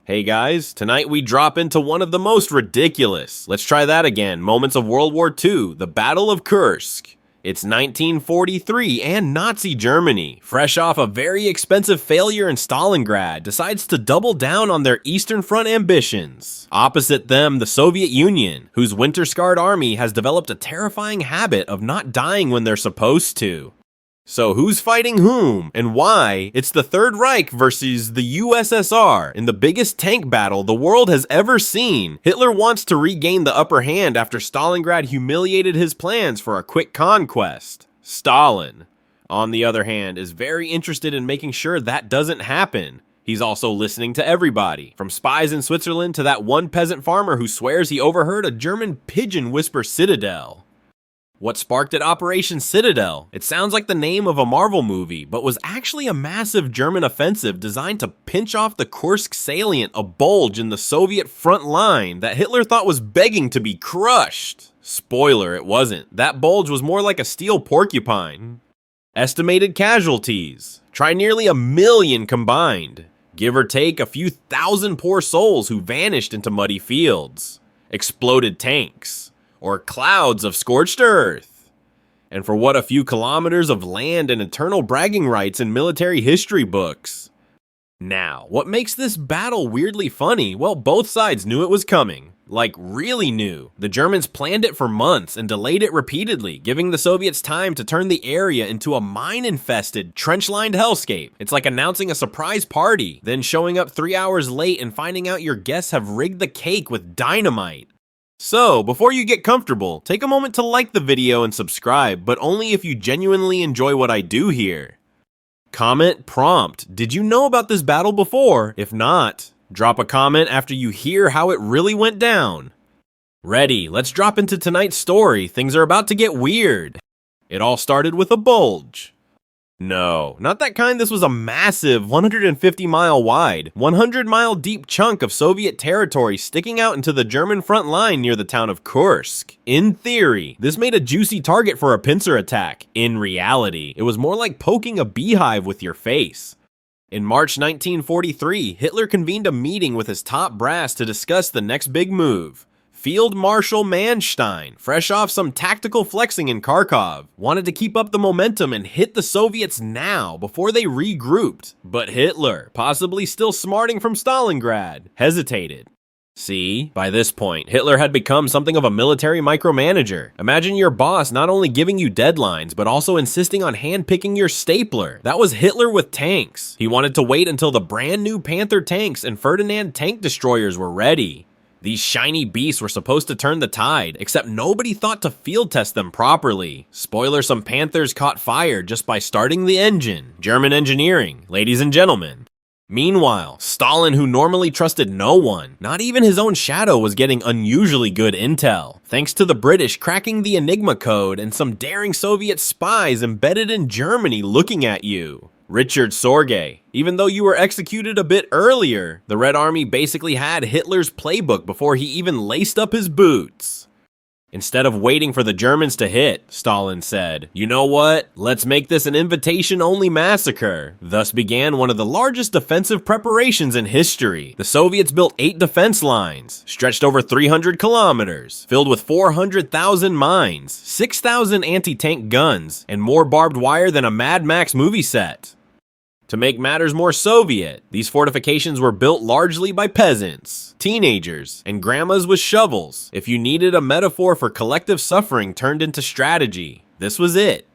Hey guys, tonight we drop into one of the most ridiculous, let's try that again, moments of World War II, the Battle of Kursk. It's 1943 and Nazi Germany, fresh off a very expensive failure in Stalingrad, decides to double down on their Eastern Front ambitions. Opposite them, the Soviet Union, whose winter-scarred army has developed a terrifying habit of not dying when they're supposed to. So who's fighting whom, and why? It's the Third Reich versus the USSR in the biggest tank battle the world has ever seen. Hitler wants to regain the upper hand after Stalingrad humiliated his plans for a quick conquest. Stalin, on the other hand, is very interested in making sure that doesn't happen. He's also listening to everybody, from spies in Switzerland to that one peasant farmer who swears he overheard a German pigeon whisper Citadel. What sparked at Operation Citadel? It sounds like the name of a Marvel movie, but was actually a massive German offensive designed to pinch off the Kursk salient, a bulge in the Soviet front line that Hitler thought was begging to be crushed. Spoiler, it wasn't. That bulge was more like a steel porcupine. Estimated casualties. Try nearly 1 million combined. Give or take a few thousand poor souls who vanished into muddy fields. Exploded tanks. Or clouds of scorched earth. And for what a few kilometers of land and eternal bragging rights in military history books. Now, what makes this battle weirdly funny? Well, both sides knew it was coming. Like, really knew. The Germans planned it for months and delayed it repeatedly, giving the Soviets time to turn the area into a mine-infested, trench-lined hellscape. It's like announcing a surprise party, then showing up 3 hours late and finding out your guests have rigged the cake with dynamite. So, before you get comfortable, take a moment to like the video and subscribe, but only if you genuinely enjoy what I do here. Comment prompt: did you know about this battle before? If not, drop a comment after you hear how it really went down. Ready, let's drop into tonight's story. Things are about to get weird. It all started with a bulge. No, not that kind. This was a massive 150-mile wide, 100-mile deep chunk of Soviet territory sticking out into the German front line near the town of Kursk. In theory, this made a juicy target for a pincer attack. In reality, it was more like poking a beehive with your face. In March 1943, Hitler convened a meeting with his top brass to discuss the next big move. Field Marshal Manstein, fresh off some tactical flexing in Kharkov, wanted to keep up the momentum and hit the Soviets now before they regrouped. But Hitler, possibly still smarting from Stalingrad, hesitated. See, by this point, Hitler had become something of a military micromanager. Imagine your boss not only giving you deadlines, but also insisting on handpicking your stapler. That was Hitler with tanks. He wanted to wait until the brand new Panther tanks and Ferdinand tank destroyers were ready. These shiny beasts were supposed to turn the tide, except nobody thought to field test them properly. Spoiler, some Panthers caught fire just by starting the engine. German engineering, ladies and gentlemen. Meanwhile, Stalin, who normally trusted no one, not even his own shadow, was getting unusually good intel, thanks to the British cracking the Enigma code and some daring Soviet spies embedded in Germany looking at you. Richard Sorge. Even though you were executed a bit earlier, the Red Army basically had Hitler's playbook before he even laced up his boots. Instead of waiting for the Germans to hit, Stalin said, "You know what? Let's make this an invitation-only massacre." Thus began one of the largest defensive preparations in history. The Soviets built 8 defense lines, stretched over 300 kilometers, filled with 400,000 mines, 6,000 anti-tank guns, and more barbed wire than a Mad Max movie set. To make matters more Soviet, these fortifications were built largely by peasants, teenagers, and grandmas with shovels. If you needed a metaphor for collective suffering turned into strategy, this was it.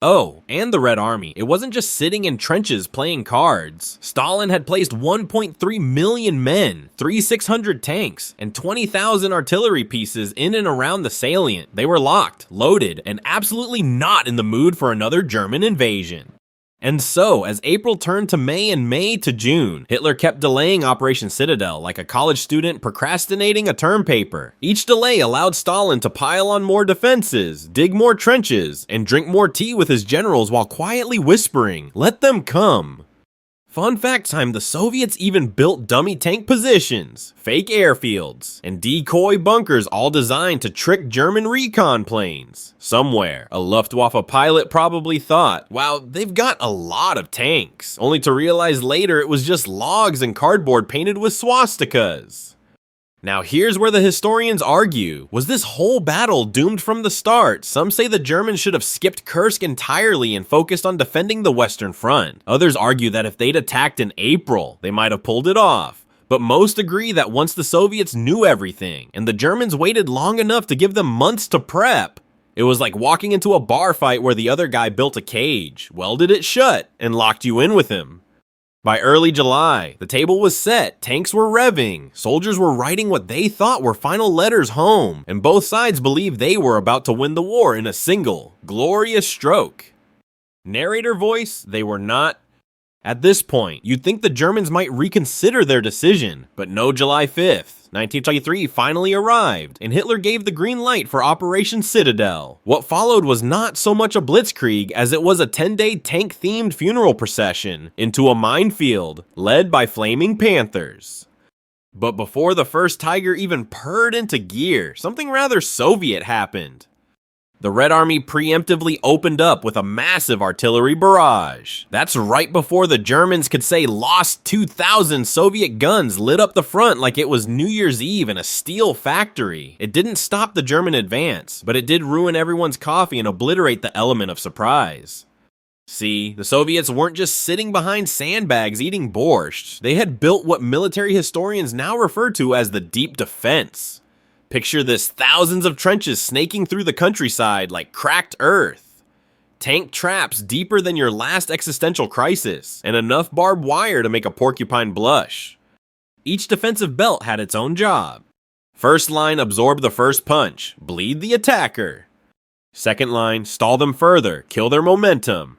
Oh, and the Red Army. It wasn't just sitting in trenches playing cards. Stalin had placed 1.3 million men, 3,600 tanks, and 20,000 artillery pieces in and around the salient. They were locked, loaded, and absolutely not in the mood for another German invasion. And so, as April turned to May and May to June, Hitler kept delaying Operation Citadel like a college student procrastinating a term paper. Each delay allowed Stalin to pile on more defenses, dig more trenches, and drink more tea with his generals while quietly whispering, "Let them come." Fun fact time, the Soviets even built dummy tank positions, fake airfields, and decoy bunkers all designed to trick German recon planes. Somewhere, a Luftwaffe pilot probably thought, wow, they've got a lot of tanks, only to realize later it was just logs and cardboard painted with swastikas. Now here's where the historians argue. Was this whole battle doomed from the start? Some say the Germans should have skipped Kursk entirely and focused on defending the Western Front. Others argue that if they'd attacked in April, they might have pulled it off. But most agree that once the Soviets knew everything, and the Germans waited long enough to give them months to prep, it was like walking into a bar fight where the other guy built a cage, welded it shut, and locked you in with him. By early July, the table was set, tanks were revving, soldiers were writing what they thought were final letters home, and both sides believed they were about to win the war in a single, glorious stroke. Narrator voice, they were not. At this point, you'd think the Germans might reconsider their decision, but no, July 5th. 1923 finally arrived, and Hitler gave the green light for Operation Citadel. What followed was not so much a blitzkrieg as it was a 10-day tank-themed funeral procession into a minefield, led by flaming Panthers. But before the first Tiger even purred into gear, something rather Soviet happened. The Red Army preemptively opened up with a massive artillery barrage. That's right before the Germans could say lost 2,000 Soviet guns lit up the front like it was New Year's Eve in a steel factory. It didn't stop the German advance, but it did ruin everyone's coffee and obliterate the element of surprise. See, the Soviets weren't just sitting behind sandbags eating borscht. They had built what military historians now refer to as the deep defense. Picture this, thousands of trenches snaking through the countryside like cracked earth. Tank traps deeper than your last existential crisis, and enough barbed wire to make a porcupine blush. Each defensive belt had its own job. First line, absorb the first punch, bleed the attacker. Second line, stall them further, kill their momentum.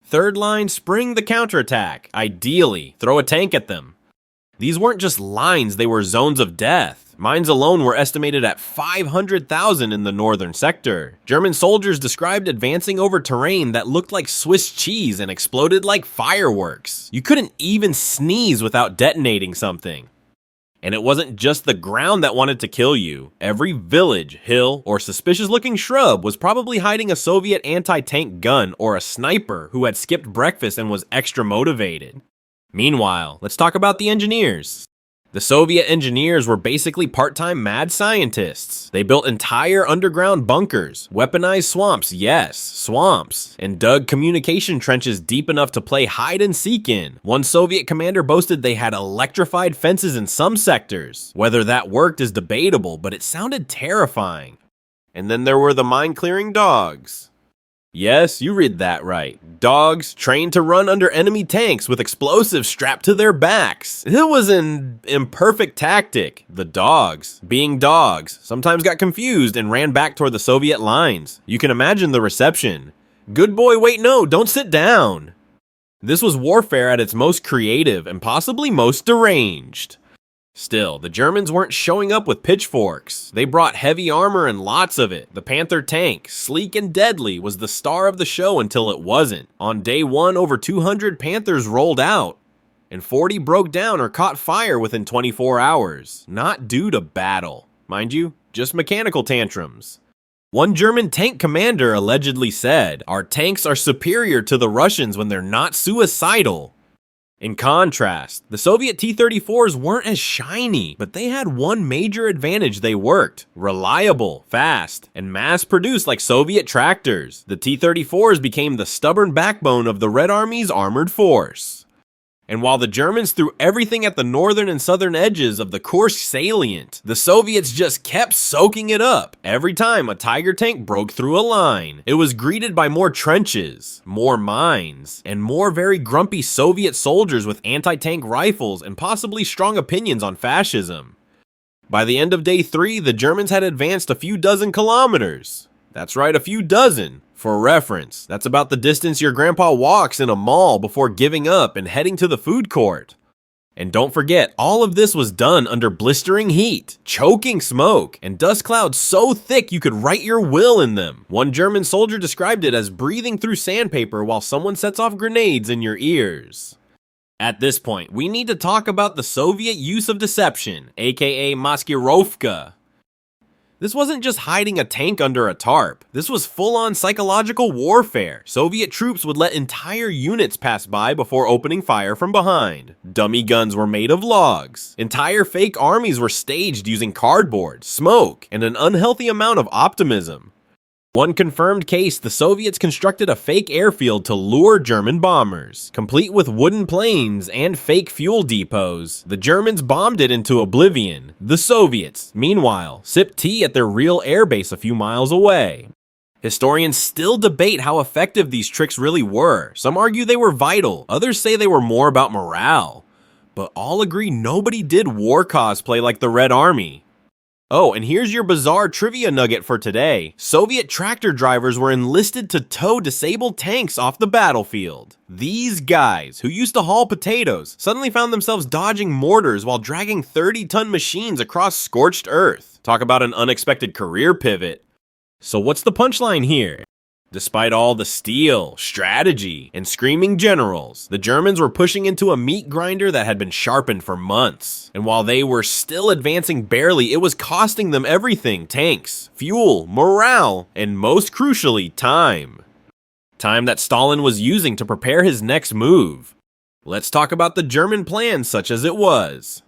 Third line, spring the counterattack, ideally, throw a tank at them. These weren't just lines, they were zones of death. Mines alone were estimated at 500,000 in the northern sector. German soldiers described advancing over terrain that looked like Swiss cheese and exploded like fireworks. You couldn't even sneeze without detonating something. And it wasn't just the ground that wanted to kill you. Every village, hill, or suspicious-looking shrub was probably hiding a Soviet anti-tank gun or a sniper who had skipped breakfast and was extra motivated. Meanwhile, let's talk about the engineers. The Soviet engineers were basically part-time mad scientists. They built entire underground bunkers, weaponized swamps, yes, swamps, and dug communication trenches deep enough to play hide and seek in. One Soviet commander boasted they had electrified fences in some sectors. Whether that worked is debatable, but it sounded terrifying. And then there were the mine-clearing dogs. Yes, you read that right. Dogs trained to run under enemy tanks with explosives strapped to their backs. It was an imperfect tactic. The dogs, being dogs, sometimes got confused and ran back toward the Soviet lines. You can imagine the reception. Good boy, wait, no, don't sit down. This was warfare at its most creative and possibly most deranged. Still, the Germans weren't showing up with pitchforks. They brought heavy armor and lots of it. The Panther tank, sleek and deadly, was the star of the show until it wasn't. On day one, over 200 Panthers rolled out, and 40 broke down or caught fire within 24 hours. Not due to battle. Mind you, just mechanical tantrums. One German tank commander allegedly said, "Our tanks are superior to the Russians when they're not suicidal." In contrast, the Soviet T-34s weren't as shiny, but they had one major advantage: they worked. Reliable, fast, and mass-produced like Soviet tractors. The T-34s became the stubborn backbone of the Red Army's armored force. And while the Germans threw everything at the northern and southern edges of the Kursk salient, the Soviets just kept soaking it up. Every time a Tiger tank broke through a line, it was greeted by more trenches, more mines, and more very grumpy Soviet soldiers with anti-tank rifles and possibly strong opinions on fascism. By the end of day 3, the Germans had advanced a few dozen kilometers. That's right, a few dozen. For reference, that's about the distance your grandpa walks in a mall before giving up and heading to the food court. And don't forget, all of this was done under blistering heat, choking smoke, and dust clouds so thick you could write your will in them. One German soldier described it as breathing through sandpaper while someone sets off grenades in your ears. At this point, we need to talk about the Soviet use of deception, aka maskirovka. This wasn't just hiding a tank under a tarp. This was full-on psychological warfare. Soviet troops would let entire units pass by before opening fire from behind. Dummy guns were made of logs. Entire fake armies were staged using cardboard, smoke, and an unhealthy amount of optimism. One confirmed case, the Soviets constructed a fake airfield to lure German bombers. Complete with wooden planes and fake fuel depots, the Germans bombed it into oblivion. The Soviets, meanwhile, sipped tea at their real airbase a few miles away. Historians still debate how effective these tricks really were. Some argue they were vital, others say they were more about morale. But all agree nobody did war cosplay like the Red Army. Oh, and here's your bizarre trivia nugget for today. Soviet tractor drivers were enlisted to tow disabled tanks off the battlefield. These guys, who used to haul potatoes, suddenly found themselves dodging mortars while dragging 30-ton machines across scorched earth. Talk about an unexpected career pivot. So what's the punchline here? Despite all the steel, strategy, and screaming generals, the Germans were pushing into a meat grinder that had been sharpened for months. And while they were still advancing barely, it was costing them everything: tanks, fuel, morale, and most crucially, time. Time that Stalin was using to prepare his next move. Let's talk about the German plan such as it was.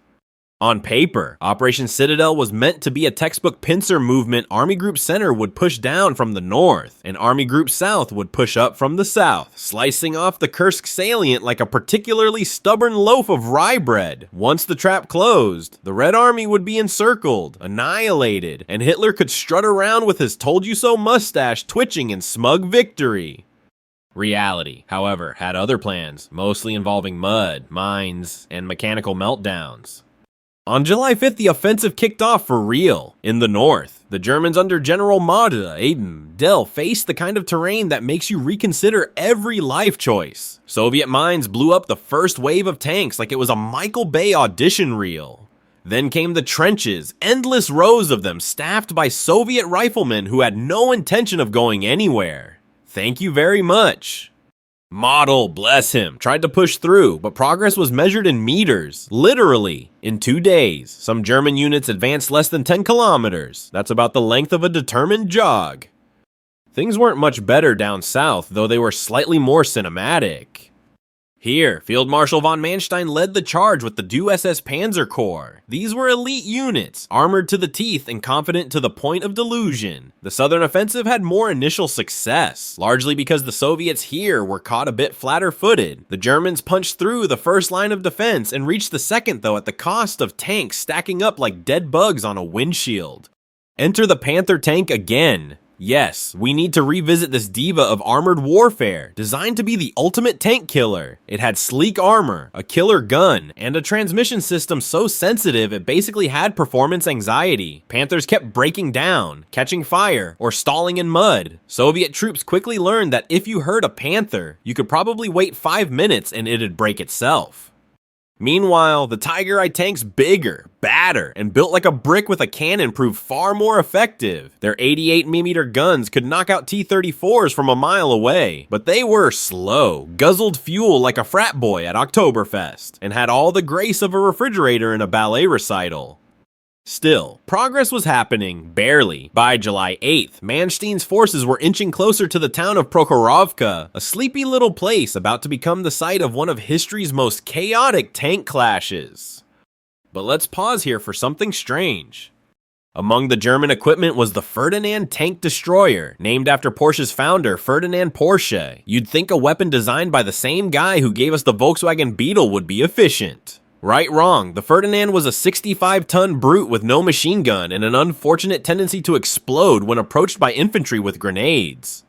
On paper, Operation Citadel was meant to be a textbook pincer movement. Army Group Center would push down from the north, and Army Group South would push up from the south, slicing off the Kursk salient like a particularly stubborn loaf of rye bread. Once the trap closed, the Red Army would be encircled, annihilated, and Hitler could strut around with his told-you-so mustache twitching in smug victory. Reality, however, had other plans, mostly involving mud, mines, and mechanical meltdowns. On July 5th, the offensive kicked off for real. In the north, the Germans under General Maude, Aden, Dell faced the kind of terrain that makes you reconsider every life choice. Soviet mines blew up the first wave of tanks like it was a Michael Bay audition reel. Then came the trenches, endless rows of them staffed by Soviet riflemen who had no intention of going anywhere. Thank you very much. Model, bless him, tried to push through, but progress was measured in meters. Literally, in 2 days, some German units advanced less than 10 kilometers. That's about the length of a determined jog. Things weren't much better down south, though they were slightly more cinematic. Here, Field Marshal von Manstein led the charge with the Du SS Panzer Corps. These were elite units, armored to the teeth and confident to the point of delusion. The southern offensive had more initial success, largely because the Soviets here were caught a bit flatter-footed. The Germans punched through the first line of defense and reached the second, though, at the cost of tanks stacking up like dead bugs on a windshield. Enter the Panther tank again. Yes, we need to revisit this diva of armored warfare, designed to be the ultimate tank killer. It had sleek armor, a killer gun, and a transmission system so sensitive it basically had performance anxiety. Panthers kept breaking down, catching fire, or stalling in mud. Soviet troops quickly learned that if you heard a Panther, you could probably wait 5 minutes and it'd break itself. Meanwhile, the Tiger I tanks bigger, badder, and built like a brick with a cannon proved far more effective. Their 88mm guns could knock out T-34s from a mile away, but they were slow, guzzled fuel like a frat boy at Oktoberfest, and had all the grace of a refrigerator in a ballet recital. Still, progress was happening, barely. By July 8th, Manstein's forces were inching closer to the town of Prokhorovka, a sleepy little place about to become the site of one of history's most chaotic tank clashes. But let's pause here for something strange. Among the German equipment was the Ferdinand tank destroyer, named after Porsche's founder, Ferdinand Porsche. You'd think a weapon designed by the same guy who gave us the Volkswagen Beetle would be efficient. Right, wrong. The Ferdinand was a 65-ton brute with no machine gun and an unfortunate tendency to explode when approached by infantry with grenades.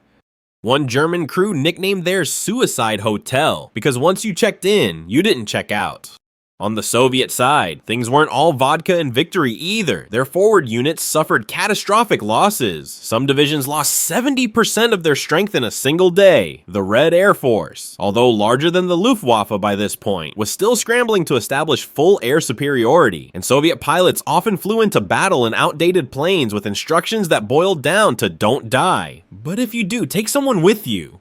One German crew nicknamed theirs Suicide Hotel, because once you checked in, you didn't check out. On the Soviet side, things weren't all vodka and victory either. Their forward units suffered catastrophic losses. Some divisions lost 70% of their strength in a single day. The Red Air Force, although larger than the Luftwaffe by this point, was still scrambling to establish full air superiority, and Soviet pilots often flew into battle in outdated planes with instructions that boiled down to don't die. But if you do, take someone with you.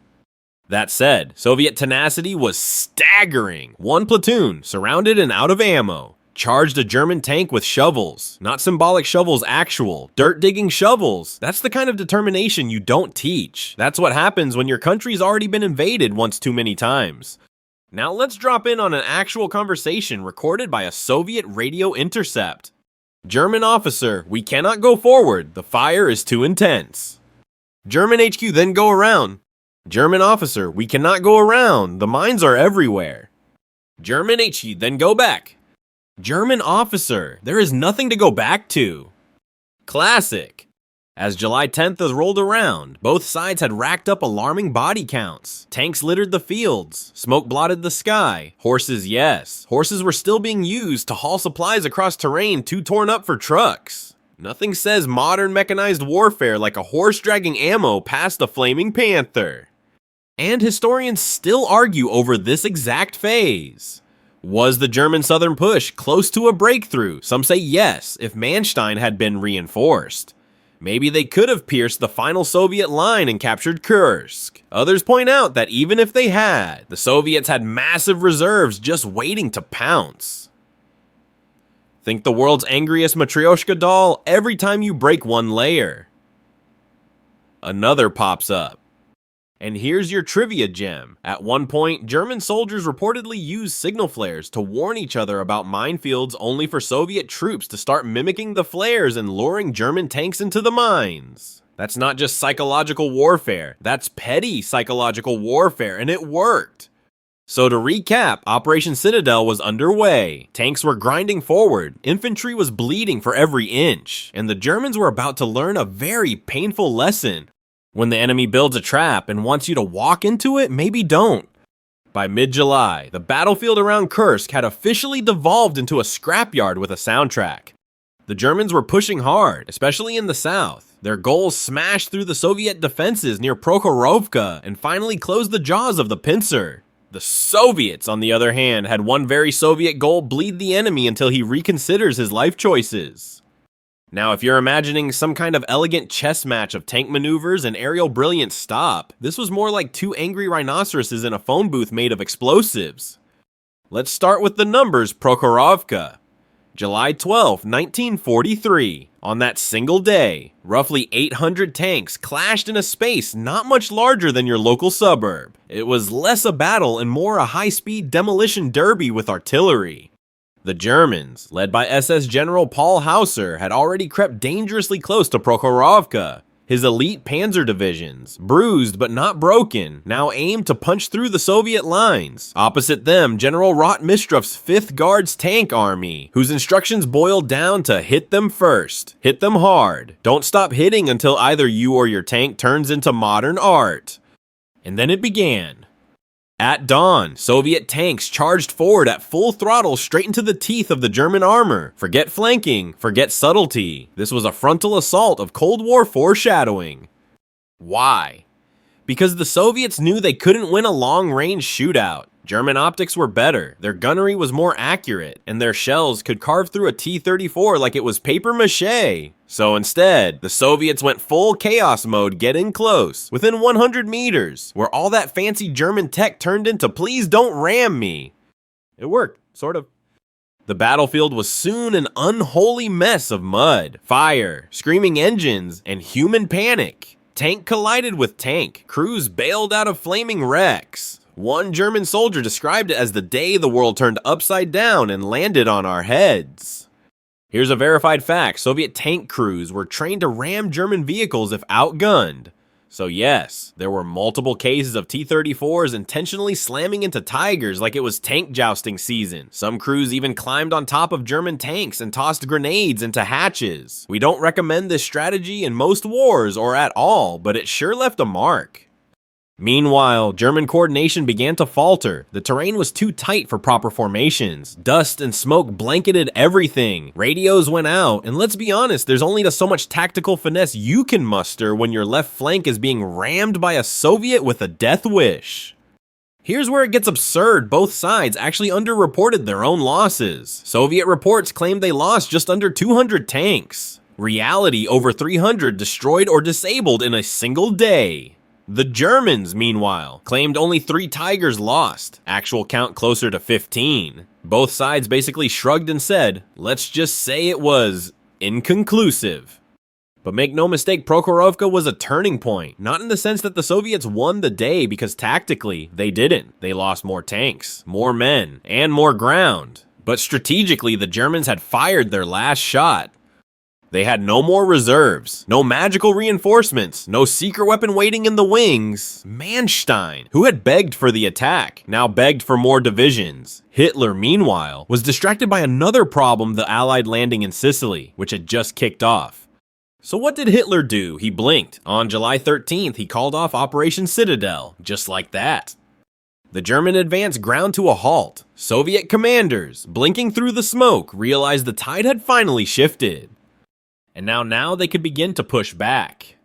That said, Soviet tenacity was staggering. One platoon, surrounded and out of ammo, charged a German tank with shovels. Not symbolic shovels, actual dirt-digging shovels. That's the kind of determination you don't teach. That's what happens when your country's already been invaded once too many times. Now let's drop in on an actual conversation recorded by a Soviet radio intercept. German officer, we cannot go forward. The fire is too intense. German HQ, then go around. German officer, we cannot go around. The mines are everywhere. German HQ, then go back. German officer, there is nothing to go back to. Classic. As July 10th has rolled around, both sides had racked up alarming body counts. Tanks littered the fields. Smoke blotted the sky. Horses, yes. Horses were still being used to haul supplies across terrain too torn up for trucks. Nothing says modern mechanized warfare like a horse dragging ammo past a flaming panther. And historians still argue over this exact phase. Was the German southern push close to a breakthrough? Some say yes, if Manstein had been reinforced. Maybe they could have pierced the final Soviet line and captured Kursk. Others point out that even if they had, the Soviets had massive reserves just waiting to pounce. Think the world's angriest Matryoshka doll? Every time you break one layer, another pops up. And here's your trivia gem. At one point, German soldiers reportedly used signal flares to warn each other about minefields, only for Soviet troops to start mimicking the flares and luring German tanks into the mines. That's not just psychological warfare, that's petty psychological warfare, and it worked. So to recap, Operation Citadel was underway. Tanks were grinding forward, infantry was bleeding for every inch, and the Germans were about to learn a very painful lesson. When the enemy builds a trap and wants you to walk into it, maybe don't. By mid-July, the battlefield around Kursk had officially devolved into a scrapyard with a soundtrack. The Germans were pushing hard, especially in the south. Their goals smashed through the Soviet defenses near Prokhorovka and finally closed the jaws of the pincer. The Soviets, on the other hand, had one very Soviet goal: bleed the enemy until he reconsiders his life choices. Now, if you're imagining some kind of elegant chess match of tank maneuvers and aerial brilliance, stop. This was more like two angry rhinoceroses in a phone booth made of explosives. Let's start with the numbers. Prokhorovka. July 12, 1943. On that single day, roughly 800 tanks clashed in a space not much larger than your local suburb. It was less a battle and more a high-speed demolition derby with artillery. The Germans, led by SS General Paul Hauser, had already crept dangerously close to Prokhorovka. His elite panzer divisions, bruised but not broken, now aimed to punch through the Soviet lines. Opposite them, General Rotmistrov's 5th Guards Tank Army, whose instructions boiled down to hit them first, hit them hard. Don't stop hitting until either you or your tank turns into modern art. And then it began. At dawn, Soviet tanks charged forward at full throttle straight into the teeth of the German armor. Forget flanking, forget subtlety. This was a frontal assault of Cold War foreshadowing. Why? Because the Soviets knew they couldn't win a long-range shootout. German optics were better, their gunnery was more accurate, and their shells could carve through a T-34 like it was paper mache. So instead, the Soviets went full chaos mode, get in close, within 100 meters, where all that fancy German tech turned into "please don't ram me." It worked, sort of. The battlefield was soon an unholy mess of mud, fire, screaming engines, and human panic. Tank collided with tank, crews bailed out of flaming wrecks. One German soldier described it as the day the world turned upside down and landed on our heads. Here's a verified fact: Soviet tank crews were trained to ram German vehicles if outgunned. So yes, there were multiple cases of T-34s intentionally slamming into Tigers like it was tank jousting season. Some crews even climbed on top of German tanks and tossed grenades into hatches. We don't recommend this strategy in most wars or at all, but it sure left a mark. Meanwhile, German coordination began to falter. The terrain was too tight for proper formations. Dust and smoke blanketed everything. Radios went out, and let's be honest, there's only so much tactical finesse you can muster when your left flank is being rammed by a Soviet with a death wish. Here's where it gets absurd. Both sides actually underreported their own losses. Soviet reports claimed they lost just under 200 tanks. Reality, over 300 destroyed or disabled in a single day. The Germans, meanwhile, claimed only 3 Tigers lost, actual count closer to 15. Both sides basically shrugged and said, let's just say it was inconclusive. But make no mistake, Prokhorovka was a turning point, not in the sense that the Soviets won the day, because tactically, they didn't. They lost more tanks, more men, and more ground. But strategically, the Germans had fired their last shot. They had no more reserves, no magical reinforcements, no secret weapon waiting in the wings. Manstein, who had begged for the attack, now begged for more divisions. Hitler, meanwhile, was distracted by another problem, the Allied landing in Sicily, which had just kicked off. So what did Hitler do? He blinked. On July 13th, he called off Operation Citadel, just like that. The German advance ground to a halt. Soviet commanders, blinking through the smoke, realized the tide had finally shifted. And now they could begin to push back.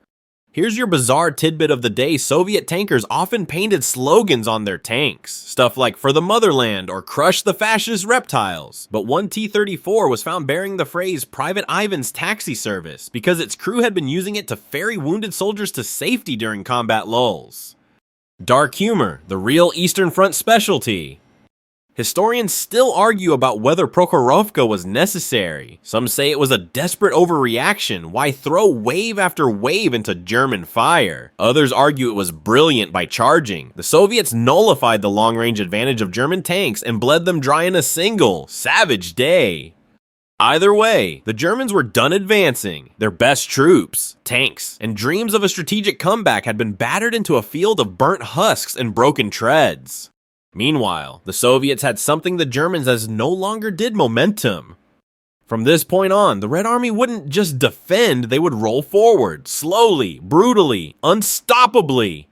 Here's your bizarre tidbit of the day. Soviet tankers often painted slogans on their tanks. Stuff like, for the motherland, or crush the fascist reptiles. But one T-34 was found bearing the phrase Private Ivan's taxi service because its crew had been using it to ferry wounded soldiers to safety during combat lulls. Dark humor, the real Eastern Front specialty. Historians still argue about whether Prokhorovka was necessary. Some say it was a desperate overreaction. Why throw wave after wave into German fire? Others argue it was brilliant by charging. The Soviets nullified the long-range advantage of German tanks and bled them dry in a single, savage day. Either way, the Germans were done advancing. Their best troops, tanks, and dreams of a strategic comeback had been battered into a field of burnt husks and broken treads. Meanwhile, the Soviets had something the Germans as no longer did: momentum. From this point on, the Red Army wouldn't just defend, they would roll forward, slowly, brutally, unstoppably.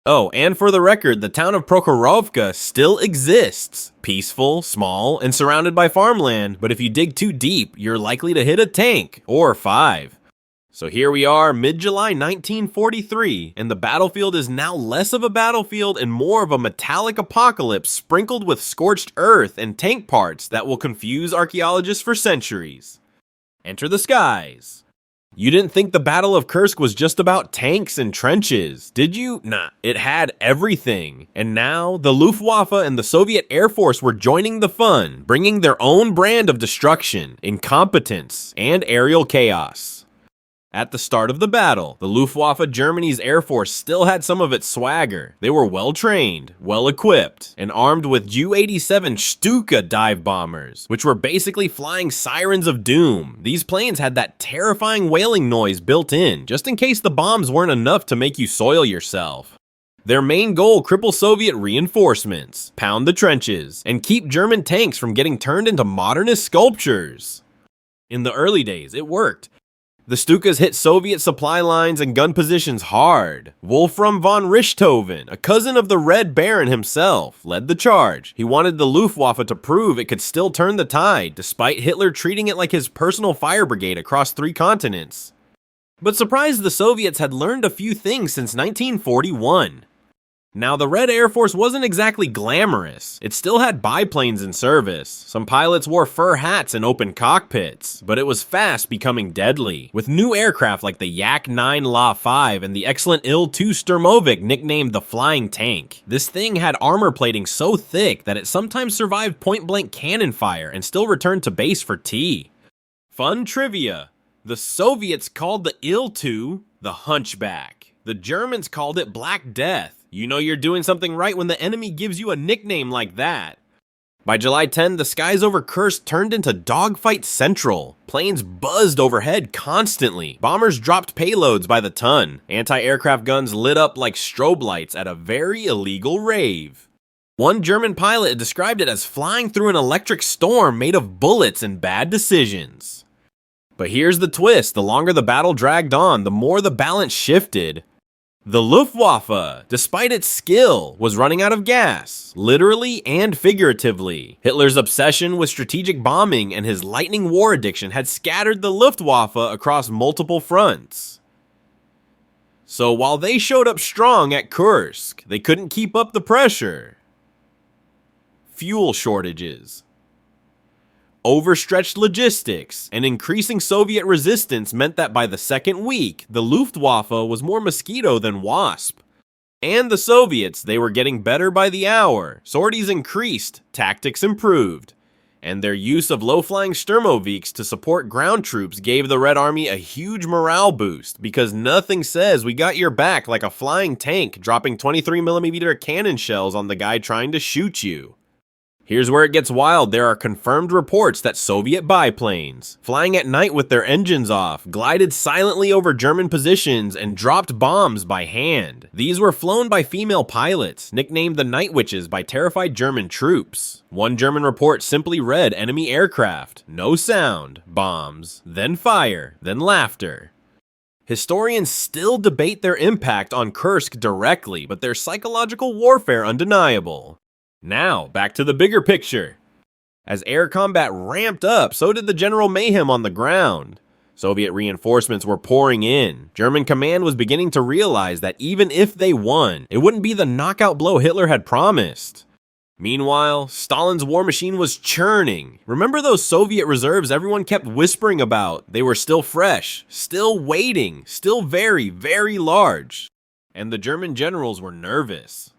Oh, and for the record, the town of Prokhorovka still exists. Peaceful, small, and surrounded by farmland, but if you dig too deep, you're likely to hit a tank, or 5. So here we are, mid-July 1943, and the battlefield is now less of a battlefield and more of a metallic apocalypse sprinkled with scorched earth and tank parts that will confuse archaeologists for centuries. Enter the skies. You didn't think the Battle of Kursk was just about tanks and trenches, did you? Nah, it had everything. And now, the Luftwaffe and the Soviet Air Force were joining the fun, bringing their own brand of destruction, incompetence, and aerial chaos. At the start of the battle, the Luftwaffe, Germany's Air Force, still had some of its swagger. They were well-trained, well-equipped, and armed with Ju-87 Stuka dive bombers, which were basically flying sirens of doom. These planes had that terrifying wailing noise built in, just in case the bombs weren't enough to make you soil yourself. Their main goal: cripple Soviet reinforcements, pound the trenches, and keep German tanks from getting turned into modernist sculptures. In the early days, it worked. The Stukas hit Soviet supply lines and gun positions hard. Wolfram von Richthofen, a cousin of the Red Baron himself, led the charge. He wanted the Luftwaffe to prove it could still turn the tide, despite Hitler treating it like his personal fire brigade across 3 continents. But surprised, the Soviets had learned a few things since 1941. Now, the Red Air Force wasn't exactly glamorous. It still had biplanes in service. Some pilots wore fur hats and open cockpits, but it was fast becoming deadly, with new aircraft like the Yak-9 La-5 and the excellent Il-2 Sturmovik, nicknamed the Flying Tank. This thing had armor plating so thick that it sometimes survived point-blank cannon fire and still returned to base for tea. Fun trivia: the Soviets called the Il-2 the Hunchback. The Germans called it Black Death. You know you're doing something right when the enemy gives you a nickname like that. By July 10, the skies over Kursk turned into dogfight central. Planes buzzed overhead constantly. Bombers dropped payloads by the ton. Anti-aircraft guns lit up like strobe lights at a very illegal rave. One German pilot described it as flying through an electric storm made of bullets and bad decisions. But here's the twist: the longer the battle dragged on, the more the balance shifted. The Luftwaffe, despite its skill, was running out of gas, literally and figuratively. Hitler's obsession with strategic bombing and his lightning war addiction had scattered the Luftwaffe across multiple fronts. So while they showed up strong at Kursk, they couldn't keep up the pressure. Fuel shortages, overstretched logistics, and increasing Soviet resistance meant that by the second week, the Luftwaffe was more mosquito than wasp. And the Soviets, they were getting better by the hour. Sorties increased, tactics improved. And their use of low-flying Sturmoviks to support ground troops gave the Red Army a huge morale boost, because nothing says we got your back like a flying tank dropping 23mm cannon shells on the guy trying to shoot you. Here's where it gets wild. There are confirmed reports that Soviet biplanes, flying at night with their engines off, glided silently over German positions and dropped bombs by hand. These were flown by female pilots, nicknamed the Night Witches by terrified German troops. One German report simply read enemy aircraft, no sound, bombs, then fire, then laughter. Historians still debate their impact on Kursk directly, but their psychological warfare undeniable. Now, back to the bigger picture. As air combat ramped up, so did the general mayhem on the ground. Soviet reinforcements were pouring in. German command was beginning to realize that even if they won, it wouldn't be the knockout blow Hitler had promised. Meanwhile, Stalin's war machine was churning. Remember those Soviet reserves everyone kept whispering about? They were still fresh, still waiting, still very, very large. And the German generals were nervous.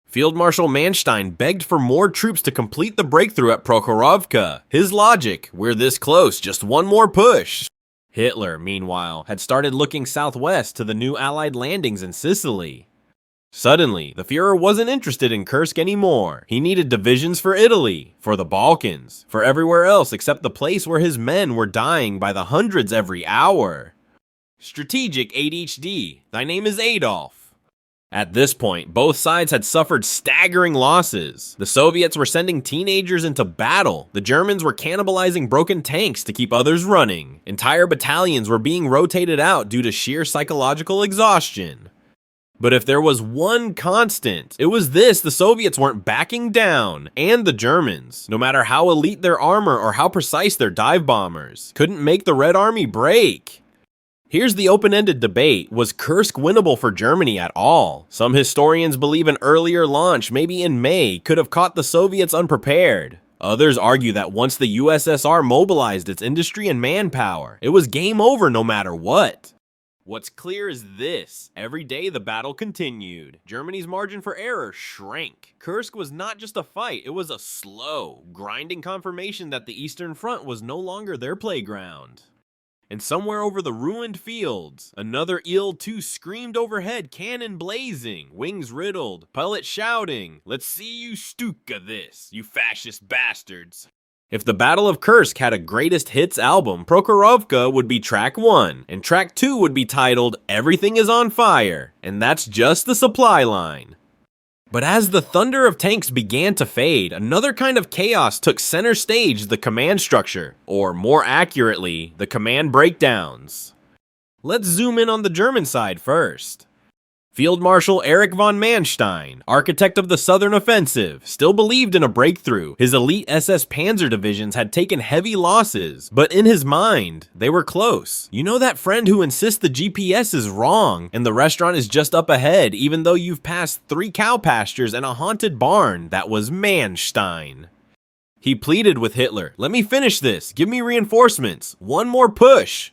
Field Marshal Manstein begged for more troops to complete the breakthrough at Prokhorovka. His logic, we're this close, just one more push. Hitler, meanwhile, had started looking southwest to the new Allied landings in Sicily. Suddenly, the Führer wasn't interested in Kursk anymore. He needed divisions for Italy, for the Balkans, for everywhere else except the place where his men were dying by the hundreds every hour. Strategic ADHD. Thy name is Adolf. At this point, both sides had suffered staggering losses. The Soviets were sending teenagers into battle. The Germans were cannibalizing broken tanks to keep others running. Entire battalions were being rotated out due to sheer psychological exhaustion. But if there was one constant, it was this: the Soviets weren't backing down, and the Germans, no matter how elite their armor or how precise their dive bombers, couldn't make the Red Army break. Here's the open-ended debate: was Kursk winnable for Germany at all? Some historians believe an earlier launch, maybe in May, could have caught the Soviets unprepared. Others argue that once the USSR mobilized its industry and manpower, it was game over no matter what. What's clear is this: every day the battle continued. Germany's margin for error shrank. Kursk was not just a fight, it was a slow, grinding confirmation that the Eastern Front was no longer their playground. And somewhere over the ruined fields, another Il-2 screamed overhead, cannon blazing, wings riddled, pilot shouting, "Let's see you Stuka this, you fascist bastards." If the Battle of Kursk had a greatest hits album, Prokhorovka would be track 1, and track 2 would be titled "Everything is on Fire," and that's just the supply line. But as the thunder of tanks began to fade, another kind of chaos took center stage: the command structure, or more accurately, the command breakdowns. Let's zoom in on the German side first. Field Marshal Erich von Manstein, architect of the Southern Offensive, still believed in a breakthrough. His elite SS Panzer divisions had taken heavy losses, but in his mind, they were close. You know that friend who insists the GPS is wrong and the restaurant is just up ahead even though you've passed 3 cow pastures and a haunted barn? That was Manstein. He pleaded with Hitler, "Let me finish this, give me reinforcements, one more push."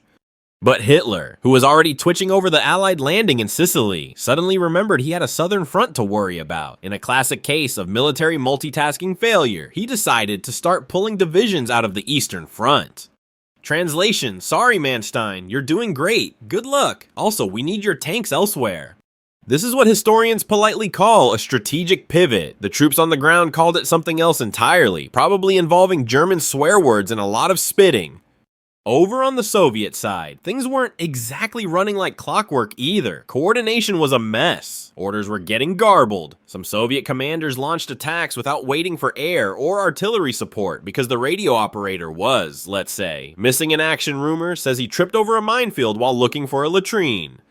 But Hitler, who was already twitching over the Allied landing in Sicily, suddenly remembered he had a southern front to worry about. In a classic case of military multitasking failure, he decided to start pulling divisions out of the Eastern Front. Translation: sorry Manstein, you're doing great, good luck. Also, we need your tanks elsewhere. This is what historians politely call a strategic pivot. The troops on the ground called it something else entirely, probably involving German swear words and a lot of spitting. Over on the Soviet side, things weren't exactly running like clockwork either. Coordination was a mess. Orders were getting garbled. Some Soviet commanders launched attacks without waiting for air or artillery support because the radio operator was, let's say, missing in action. Rumor says he tripped over a minefield while looking for a latrine.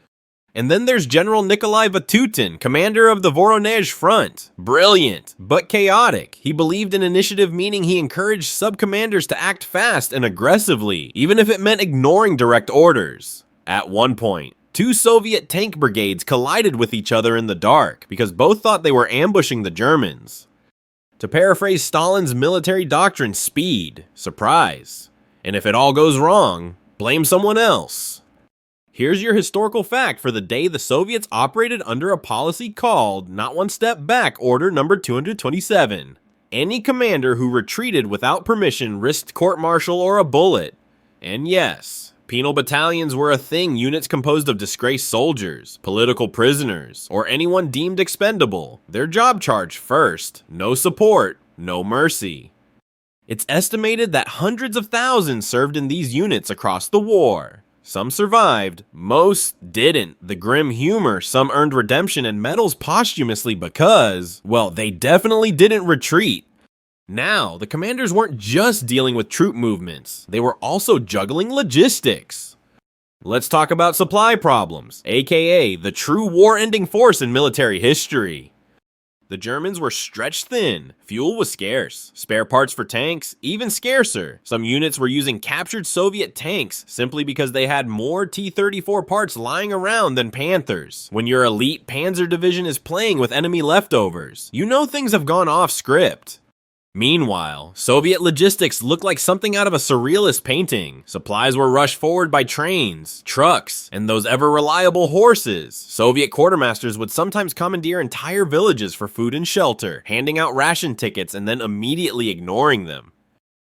And then there's General Nikolai Vatutin, commander of the Voronezh front. Brilliant, but chaotic. He believed in initiative, meaning he encouraged sub-commanders to act fast and aggressively, even if it meant ignoring direct orders. At one point, 2 Soviet tank brigades collided with each other in the dark because both thought they were ambushing the Germans. To paraphrase Stalin's military doctrine, speed, surprise. And if it all goes wrong, blame someone else. Here's your historical fact for the day the Soviets operated under a policy called Not One Step Back Order Number 227. Any commander who retreated without permission risked court-martial or a bullet. And yes, penal battalions were a thing, units composed of disgraced soldiers, political prisoners, or anyone deemed expendable. Their job charged first, no support, no mercy. It's estimated that hundreds of thousands served in these units across the war. Some survived, most didn't. The grim humor, some earned redemption and medals posthumously because, well, they definitely didn't retreat. Now, the commanders weren't just dealing with troop movements, they were also juggling logistics. Let's talk about supply problems, aka the true war-ending force in military history. The Germans were stretched thin, fuel was scarce, spare parts for tanks even scarcer. Some units were using captured Soviet tanks simply because they had more T-34 parts lying around than Panthers. When your elite Panzer division is playing with enemy leftovers, you know things have gone off script. Meanwhile, Soviet logistics looked like something out of a surrealist painting. Supplies were rushed forward by trains, trucks, and those ever-reliable horses. Soviet quartermasters would sometimes commandeer entire villages for food and shelter, handing out ration tickets and then immediately ignoring them.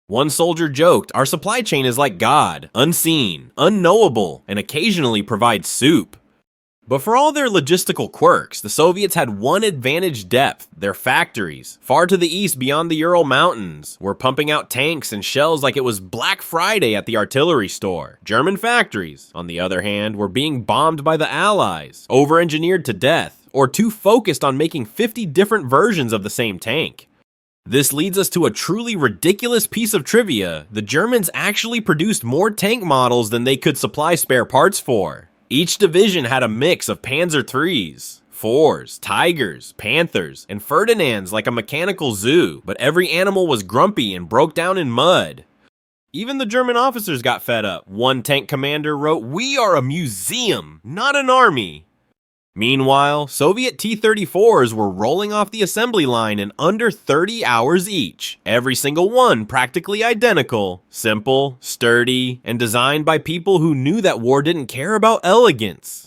One soldier joked, "Our supply chain is like God, unseen, unknowable, and occasionally provides soup." But for all their logistical quirks, the Soviets had one advantage: depth. Their factories, far to the east beyond the Ural Mountains, were pumping out tanks and shells like it was Black Friday at the artillery store. German factories, on the other hand, were being bombed by the Allies, over-engineered to death, or too focused on making 50 different versions of the same tank. This leads us to a truly ridiculous piece of trivia. The Germans actually produced more tank models than they could supply spare parts for. Each division had a mix of Panzer IIIs, IVs, Tigers, Panthers, and Ferdinands like a mechanical zoo, but every animal was grumpy and broke down in mud. Even the German officers got fed up. One tank commander wrote, "We are a museum, not an army." Meanwhile, Soviet T-34s were rolling off the assembly line in under 30 hours each. Every single one practically identical, simple, sturdy, and designed by people who knew that war didn't care about elegance.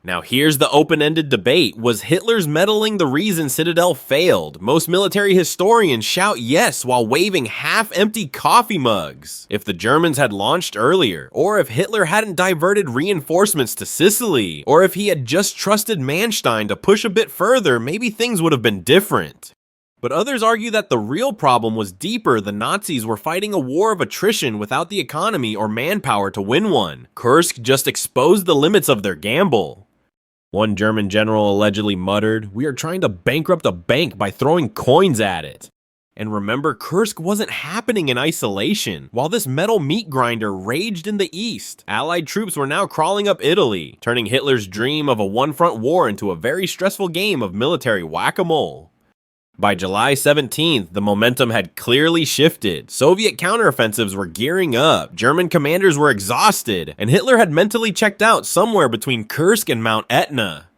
Now here's the open-ended debate. Was Hitler's meddling the reason Citadel failed? Most military historians shout yes while waving half-empty coffee mugs. If the Germans had launched earlier, or if Hitler hadn't diverted reinforcements to Sicily, or if he had just trusted Manstein to push a bit further, maybe things would have been different. But others argue that the real problem was deeper. The Nazis were fighting a war of attrition without the economy or manpower to win one. Kursk just exposed the limits of their gamble. One German general allegedly muttered, "We are trying to bankrupt a bank by throwing coins at it." And remember, Kursk wasn't happening in isolation. While this metal meat grinder raged in the east, Allied troops were now crawling up Italy, turning Hitler's dream of a one-front war into a very stressful game of military whack-a-mole. By July 17th, the momentum had clearly shifted. Soviet counteroffensives were gearing up, German commanders were exhausted, and Hitler had mentally checked out somewhere between Kursk and Mount Etna.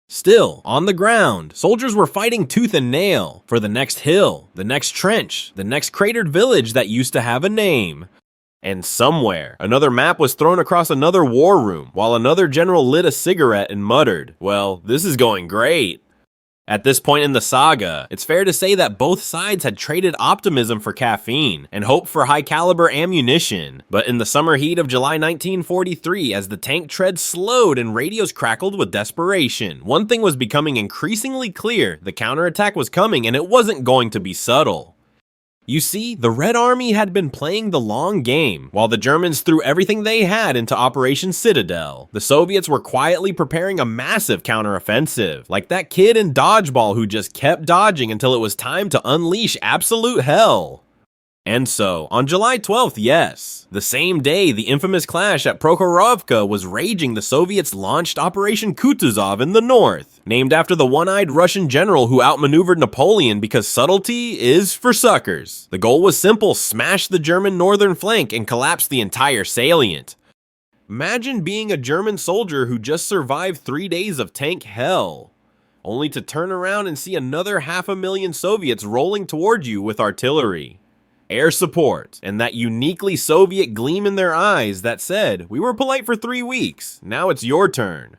Still, on the ground, soldiers were fighting tooth and nail for the next hill, the next trench, the next cratered village that used to have a name. And somewhere, another map was thrown across another war room, while another general lit a cigarette and muttered, "Well, this is going great." At this point in the saga, it's fair to say that both sides had traded optimism for caffeine and hope for high-caliber ammunition. But in the summer heat of July 1943, as the tank tread slowed and radios crackled with desperation, one thing was becoming increasingly clear: the counterattack was coming, and it wasn't going to be subtle. You see, the Red Army had been playing the long game. While the Germans threw everything they had into Operation Citadel, the Soviets were quietly preparing a massive counteroffensive, like that kid in dodgeball who just kept dodging until it was time to unleash absolute hell. And so, on July 12th, yes, the same day the infamous clash at Prokhorovka was raging, the Soviets launched Operation Kutuzov in the north, named after the one-eyed Russian general who outmaneuvered Napoleon because subtlety is for suckers. The goal was simple: smash the German northern flank and collapse the entire salient. Imagine being a German soldier who just survived 3 days of tank hell, only to turn around and see another 500,000 Soviets rolling toward you with artillery. air support, and that uniquely Soviet gleam in their eyes that said, "We were polite for 3 weeks, now it's your turn."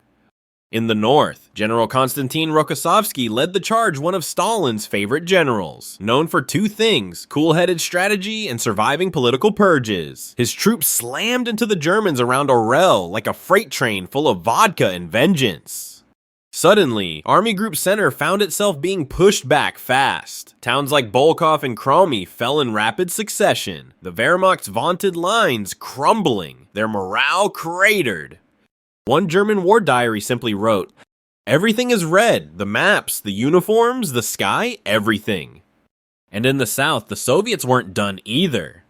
In the north, General Konstantin Rokossovsky led the charge, one of Stalin's favorite generals, known for 2 things: cool-headed strategy and surviving political purges. His troops slammed into the Germans around Orel like a freight train full of vodka and vengeance. Suddenly, Army Group Center found itself being pushed back fast. Towns like Bolkov and Kromy fell in rapid succession, the Wehrmacht's vaunted lines crumbling, their morale cratered. One German war diary simply wrote, "Everything is red, the maps, the uniforms, the sky, everything." And in the south, the Soviets weren't done either.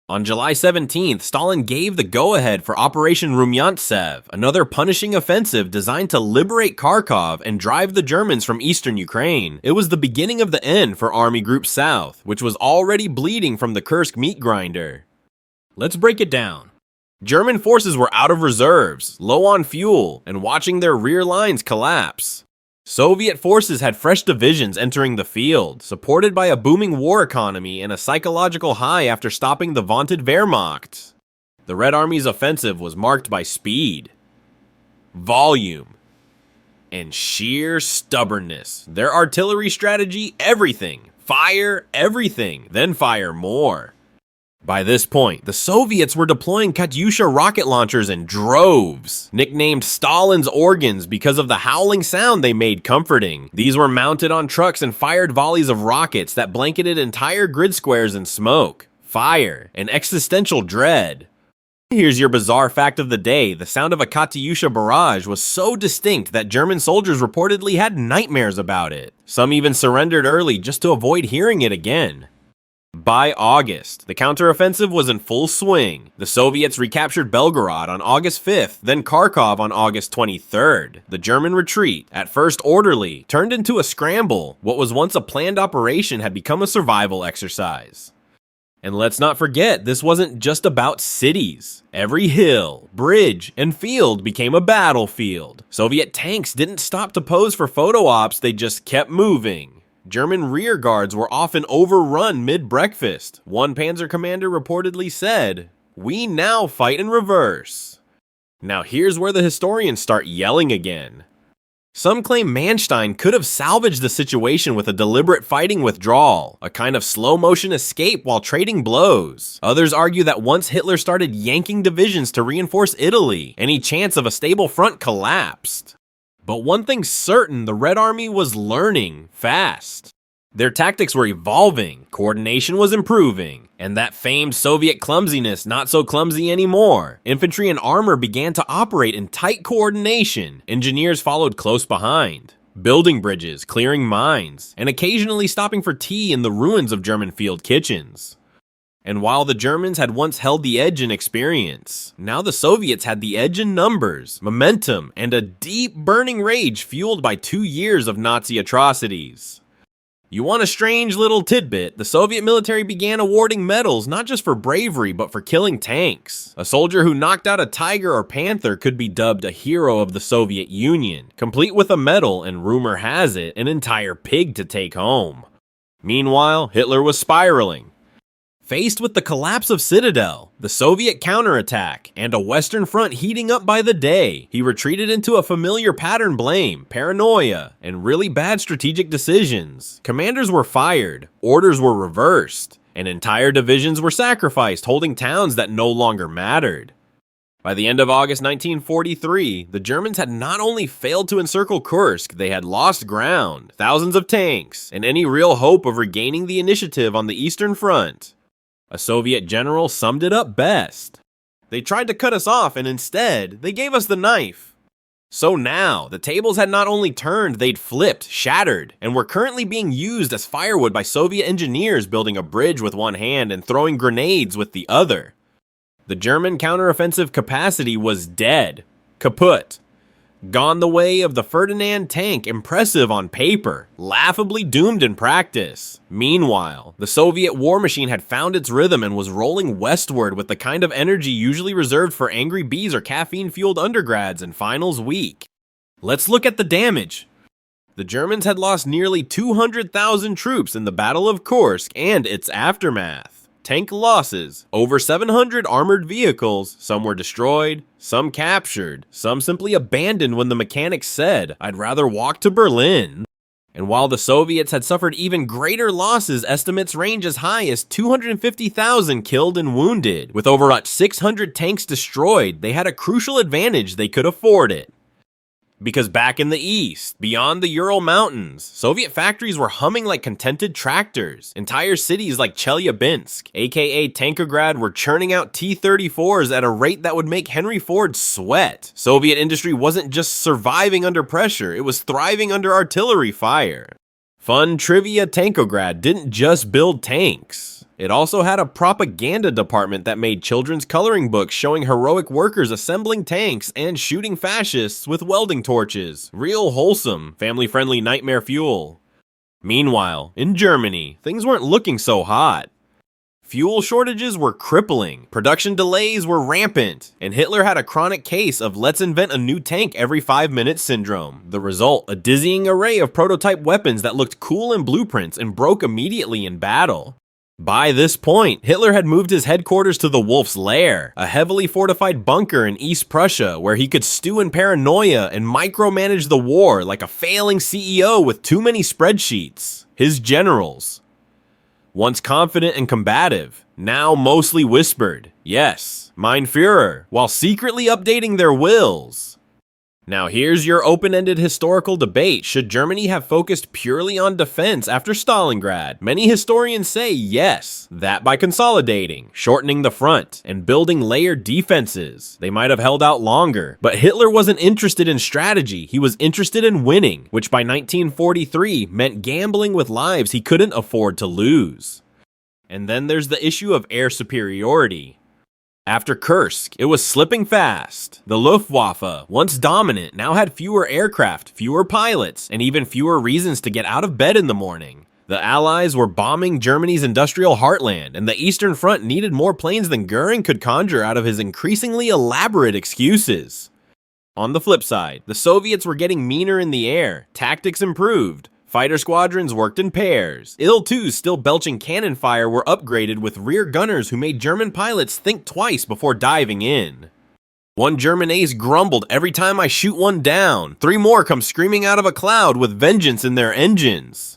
On July 17th, Stalin gave the go-ahead for Operation Rumyantsev, another punishing offensive designed to liberate Kharkov and drive the Germans from eastern Ukraine. It was the beginning of the end for Army Group South, which was already bleeding from the Kursk meat grinder. Let's break it down. German forces were out of reserves, low on fuel, and watching their rear lines collapse. Soviet forces had fresh divisions entering the field, supported by a booming war economy and a psychological high after stopping the vaunted Wehrmacht. The Red Army's offensive was marked by speed, volume, and sheer stubbornness. Their artillery strategy, everything. Fire everything, then fire more. By this point, the Soviets were deploying Katyusha rocket launchers in droves, nicknamed Stalin's organs because of the howling sound they made comforting. These were mounted on trucks and fired volleys of rockets that blanketed entire grid squares in smoke, fire, and existential dread. Here's your bizarre fact of the day: the sound of a Katyusha barrage was so distinct that German soldiers reportedly had nightmares about it. Some even surrendered early just to avoid hearing it again. By August, the counteroffensive was in full swing. The Soviets recaptured Belgorod on August 5th, then Kharkov on August 23rd. The German retreat, at first orderly, turned into a scramble. What was once a planned operation had become a survival exercise. And let's not forget, this wasn't just about cities. Every hill, bridge, and field became a battlefield. Soviet tanks didn't stop to pose for photo ops, they just kept moving. German rear guards were often overrun mid-breakfast. One panzer commander reportedly said, "We now fight in reverse." Now here's where the historians start yelling again. Some claim Manstein could have salvaged the situation with a deliberate fighting withdrawal, a kind of slow-motion escape while trading blows. Others argue that once Hitler started yanking divisions to reinforce Italy, any chance of a stable front collapsed. But one thing's certain, the Red Army was learning fast. Their tactics were evolving, coordination was improving, and that famed Soviet clumsiness not so clumsy anymore. Infantry and armor began to operate in tight coordination. Engineers followed close behind, building bridges, clearing mines, and occasionally stopping for tea in the ruins of German field kitchens. And while the Germans had once held the edge in experience, now the Soviets had the edge in numbers, momentum, and a deep burning rage fueled by 2 years of Nazi atrocities. You want a strange little tidbit? The Soviet military began awarding medals not just for bravery, but for killing tanks. A soldier who knocked out a Tiger or Panther could be dubbed a hero of the Soviet Union, complete with a medal and, rumor has it, an entire pig to take home. Meanwhile, Hitler was spiraling. Faced with the collapse of Citadel, the Soviet counterattack, and a Western front heating up by the day, he retreated into a familiar pattern: blame, paranoia, and really bad strategic decisions. Commanders were fired, orders were reversed, and entire divisions were sacrificed, holding towns that no longer mattered. By the end of August 1943, the Germans had not only failed to encircle Kursk, they had lost ground, thousands of tanks, and any real hope of regaining the initiative on the Eastern Front. A Soviet general summed it up best. "They tried to cut us off, and instead, they gave us the knife." So now, the tables had not only turned, they'd flipped, shattered, and were currently being used as firewood by Soviet engineers building a bridge with one hand and throwing grenades with the other. The German counteroffensive capacity was dead, kaput. Gone the way of the Ferdinand tank, impressive on paper, laughably doomed in practice. Meanwhile, the Soviet war machine had found its rhythm and was rolling westward with the kind of energy usually reserved for angry bees or caffeine-fueled undergrads in finals week. Let's look at the damage. The Germans had lost nearly 200,000 troops in the Battle of Kursk and its aftermath. tank losses, over 700 armored vehicles, some were destroyed, some captured, some simply abandoned when the mechanics said, "I'd rather walk to Berlin." And while the Soviets had suffered even greater losses, estimates range as high as 250,000 killed and wounded. With over 600 tanks destroyed, they had a crucial advantage: they could afford it. Because back in the east, beyond the Ural Mountains, Soviet factories were humming like contented tractors. Entire cities like Chelyabinsk, aka Tankograd, were churning out T-34s at a rate that would make Henry Ford sweat. Soviet industry wasn't just surviving under pressure, it was thriving under artillery fire. Fun trivia: Tankograd didn't just build tanks. It also had a propaganda department that made children's coloring books showing heroic workers assembling tanks and shooting fascists with welding torches. Real wholesome, family-friendly nightmare fuel. Meanwhile, in Germany, things weren't looking so hot. Fuel shortages were crippling, production delays were rampant, and Hitler had a chronic case of "let's invent a new tank every 5 minutes" syndrome. The result, a dizzying array of prototype weapons that looked cool in blueprints and broke immediately in battle. By this point, Hitler had moved his headquarters to the Wolf's Lair, a heavily fortified bunker in East Prussia where he could stew in paranoia and micromanage the war like a failing CEO with too many spreadsheets. His generals, once confident and combative, now mostly whispered, "Yes, mein Führer," while secretly updating their wills. Now here's your open-ended historical debate: should Germany have focused purely on defense after Stalingrad? Many historians say yes, that by consolidating, shortening the front, and building layered defenses, they might have held out longer. But Hitler wasn't interested in strategy, he was interested in winning, which by 1943 meant gambling with lives he couldn't afford to lose. And then there's the issue of air superiority. After Kursk, it was slipping fast. The Luftwaffe, once dominant, now had fewer aircraft, fewer pilots, and even fewer reasons to get out of bed in the morning. The Allies were bombing Germany's industrial heartland, and the Eastern Front needed more planes than Göring could conjure out of his increasingly elaborate excuses. On the flip side, the Soviets were getting meaner in the air, tactics improved, fighter squadrons worked in pairs. Il-2s still belching cannon fire were upgraded with rear gunners who made German pilots think twice before diving in. One German ace grumbled, "Every time I shoot one down, 3 more come screaming out of a cloud with vengeance in their engines."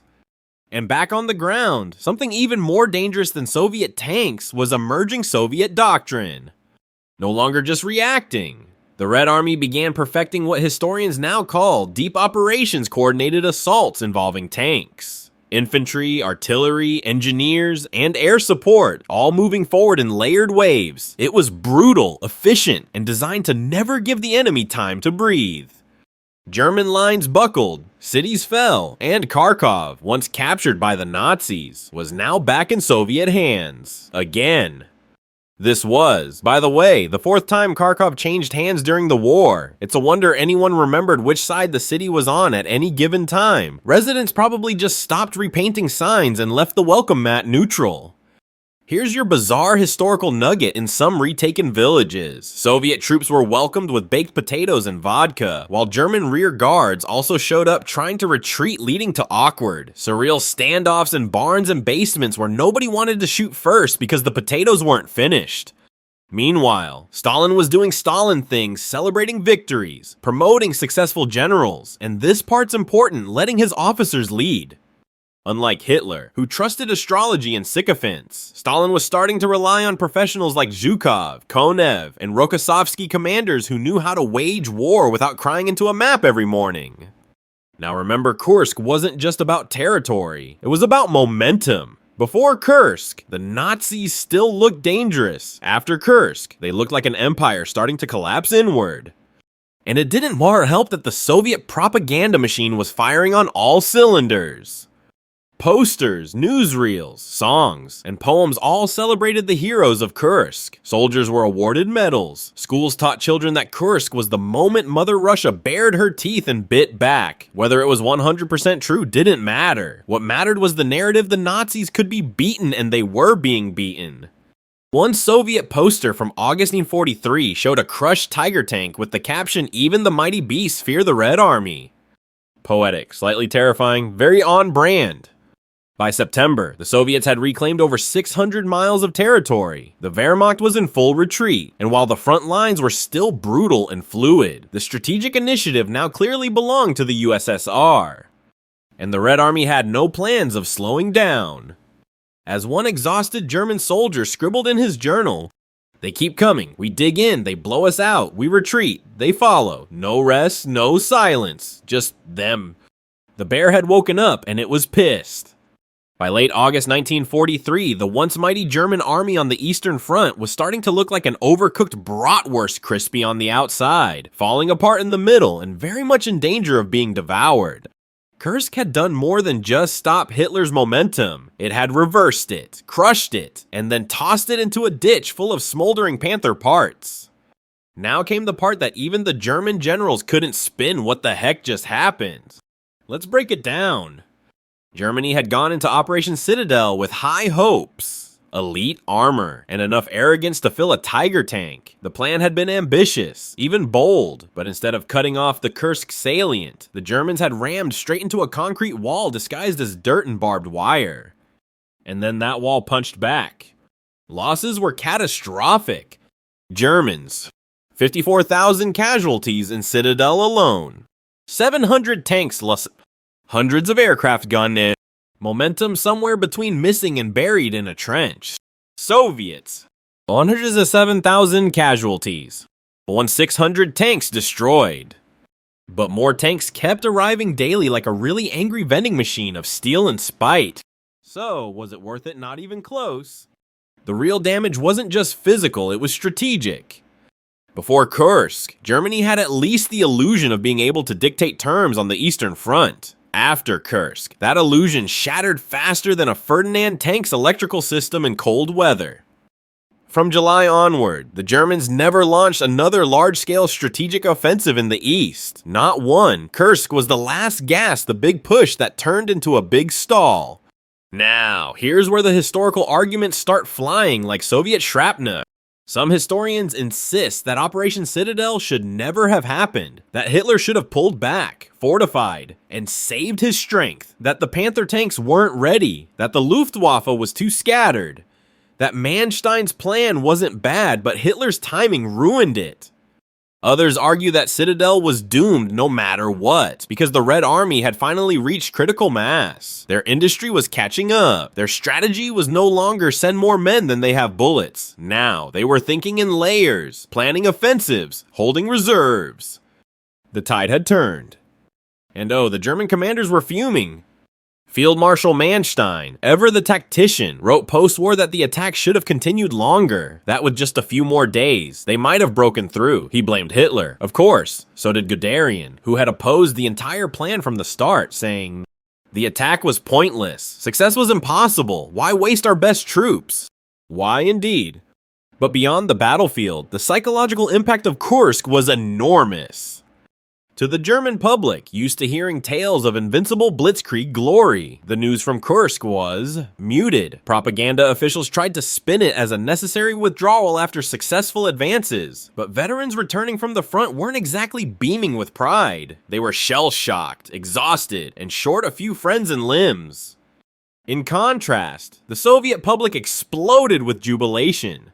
And back on the ground, something even more dangerous than Soviet tanks was emerging Soviet doctrine. No longer just reacting. The Red Army began perfecting what historians now call deep operations coordinated assaults involving tanks, infantry, artillery, engineers, and air support, all moving forward in layered waves. It was brutal, efficient, and designed to never give the enemy time to breathe. German lines buckled, cities fell, and Kharkov, once captured by the Nazis, was now back in Soviet hands. Again. This was, by the way, the 4th time Kharkov changed hands during the war. It's a wonder anyone remembered which side the city was on at any given time. Residents probably just stopped repainting signs and left the welcome mat neutral. Here's your bizarre historical nugget in some retaken villages. Soviet troops were welcomed with baked potatoes and vodka, while German rear guards also showed up trying to retreat, leading to awkward, surreal standoffs in barns and basements where nobody wanted to shoot first because the potatoes weren't finished. Meanwhile, Stalin was doing Stalin things, celebrating victories, promoting successful generals, and this part's important, letting his officers lead. Unlike Hitler, who trusted astrology and sycophants, Stalin was starting to rely on professionals like Zhukov, Konev, and Rokossovsky commanders who knew how to wage war without crying into a map every morning. Now remember, Kursk wasn't just about territory, it was about momentum. Before Kursk, the Nazis still looked dangerous. After Kursk, they looked like an empire starting to collapse inward. And it didn't more help that the Soviet propaganda machine was firing on all cylinders. Posters, newsreels, songs, and poems all celebrated the heroes of Kursk. Soldiers were awarded medals. Schools taught children that Kursk was the moment Mother Russia bared her teeth and bit back. Whether it was 100% true didn't matter. What mattered was the narrative the Nazis could be beaten, and they were being beaten. One Soviet poster from August 1943 showed a crushed tiger tank with the caption, "Even the mighty beasts fear the Red Army." Poetic, slightly terrifying, very on brand. By September, the Soviets had reclaimed over 600 miles of territory. The Wehrmacht was in full retreat, and while the front lines were still brutal and fluid, the strategic initiative now clearly belonged to the USSR. And the Red Army had no plans of slowing down. As one exhausted German soldier scribbled in his journal, "They keep coming, we dig in, they blow us out, we retreat, they follow, no rest, no silence, just them." The bear had woken up and it was pissed. By late August 1943, the once mighty German army on the Eastern Front was starting to look like an overcooked bratwurst, crispy on the outside, falling apart in the middle, and very much in danger of being devoured. Kursk had done more than just stop Hitler's momentum. It had reversed it, crushed it, and then tossed it into a ditch full of smoldering Panther parts. Now came the part that even the German generals couldn't spin what the heck just happened. Let's break it down. Germany had gone into Operation Citadel with high hopes, elite armor, and enough arrogance to fill a Tiger tank. The plan had been ambitious, even bold, but instead of cutting off the Kursk salient, the Germans had rammed straight into a concrete wall disguised as dirt and barbed wire. And then that wall punched back. Losses were catastrophic. Germans, 54,000 casualties in Citadel alone. 700 tanks lost. Hundreds of aircraft gone in. Momentum somewhere between missing and buried in a trench. Soviets, 107,000 casualties. 600 tanks destroyed. But more tanks kept arriving daily like a really angry vending machine of steel and spite. So, was it worth it? Not even close. The real damage wasn't just physical, it was strategic. Before Kursk, Germany had at least the illusion of being able to dictate terms on the Eastern Front. After Kursk, that illusion shattered faster than a Ferdinand tank's electrical system in cold weather. From July onward, the Germans never launched another large-scale strategic offensive in the east. Not one. Kursk was the last gasp, the big push that turned into a big stall. Now, here's where the historical arguments start flying like Soviet shrapnel. Some historians insist that Operation Citadel should never have happened, that Hitler should have pulled back, fortified, and saved his strength, that the Panther tanks weren't ready, that the Luftwaffe was too scattered, that Manstein's plan wasn't bad, but Hitler's timing ruined it. Others argue that Citadel was doomed no matter what, because the Red Army had finally reached critical mass. Their industry was catching up. Their strategy was no longer send more men than they have bullets. Now, they were thinking in layers, planning offensives, holding reserves. The tide had turned. And the German commanders were fuming. Field Marshal Manstein, ever the tactician, wrote post-war that the attack should have continued longer. That with just a few more days, they might have broken through. He blamed Hitler. Of course, so did Guderian, who had opposed the entire plan from the start, saying, "The attack was pointless. Success was impossible. Why waste our best troops?" Why indeed. But beyond the battlefield, the psychological impact of Kursk was enormous. To the German public, used to hearing tales of invincible Blitzkrieg glory, the news from Kursk was muted. Propaganda officials tried to spin it as a necessary withdrawal after successful advances, but veterans returning from the front weren't exactly beaming with pride. They were shell-shocked, exhausted, and short a few friends and limbs. In contrast, the Soviet public exploded with jubilation.